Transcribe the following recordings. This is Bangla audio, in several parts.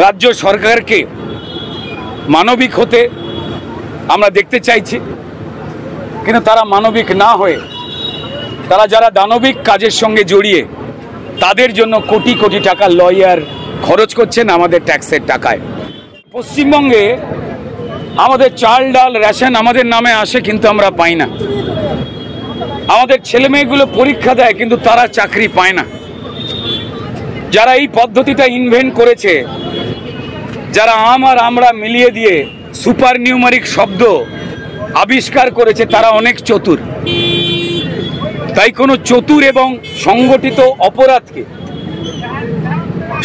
রাজ্য সরকারকে মানবিক হতে আমরা দেখতে চাইছি, কিন্তু তারা মানবিক না হয়ে তারা যারা দানবিক কাজের সঙ্গে জড়িয়ে তাদের জন্য কোটি কোটি টাকা লয়ার খরচ করছেন আমাদের ট্যাক্সের টাকায়। পশ্চিমবঙ্গে আমাদের চাল ডাল রেশন আমাদের নামে আসে, কিন্তু আমরা পাই না। আমাদের ছেলেমেয়েগুলো পরীক্ষা দেয়, কিন্তু তারা চাকরি পায় না। যারা এই পদ্ধতিটা ইনভেন্ট করেছে, যারা আর আমরা মিলিয়ে দিয়ে সুপার নিউমারিক শব্দ আবিষ্কার করেছে, তারা অনেক চতুর। তাই কোনো চতুর এবং সংগঠিত অপরাধকে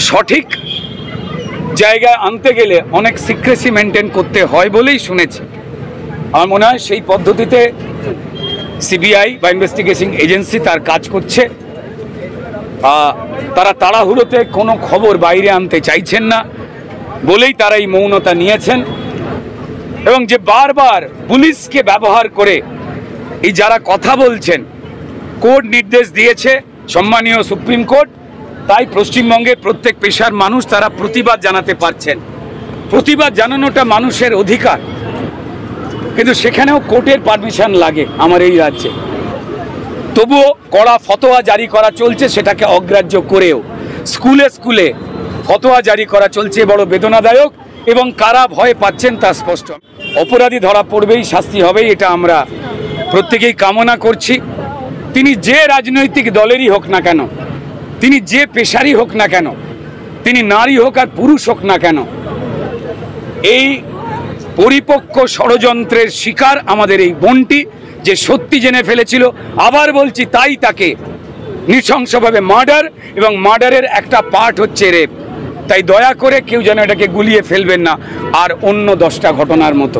সঠিক জায়গায় আনতে গেলে অনেক সিক্রেসি মেনটেন করতে হয় বলেই শুনেছি। আমার মনে হয় সেই পদ্ধতিতে সিবিআই বা ইনভেস্টিগেশন এজেন্সি তার কাজ করছে। তারা তাড়াহুড়োতে কোনো খবর বাইরে আনতে চাইছেন না বলেই তারা এই মৌনতা নিয়েছেন। এবং যে বারবার পুলিশকে ব্যবহার করে এই যারা কথা বলছেন, কোর্ট নির্দেশ দিয়েছে সম্মানীয় সুপ্রিম কোর্ট, তাই পশ্চিমবঙ্গের প্রত্যেক পেশার মানুষ তারা প্রতিবাদ জানাতে পারছেন। প্রতিবাদ জানানোটা মানুষের অধিকার, কিন্তু সেখানেও কোর্টের পারমিশন লাগে আমার এই রাজ্যে। তবুও কড়া ফতোয়া জারি করা চলছে, সেটাকে অগ্রাহ্য করেও স্কুলে স্কুলে ফতোয়া জারি করা চলছে, বড় বেদনাদায়ক। এবং কারা ভয় পাচ্ছেন তা স্পষ্ট। অপরাধী ধরা পড়বেই, শাস্তি হবেই, এটা আমরা প্রত্যেকেই কামনা করছি। তিনি যে রাজনৈতিক দলেরই হোক না কেন, তিনি যে পেশারই হোক না কেন, তিনি নারী হোক আর পুরুষ হোক না কেন, এই পরিপক্ক ষড়যন্ত্রের শিকার আমাদের এই বোনটি, যে সত্যি জেনে ফেলেছিল। আবার বলছি, তাই তাকে নৃশংসভাবে মার্ডার, এবং মার্ডারের একটা পার্ট হচ্ছে রেপ। তাই দয়া করে কেউ যেন এটাকে গুলিয়ে ফেলবেন না আর অন্য 10টা ঘটনার মতো।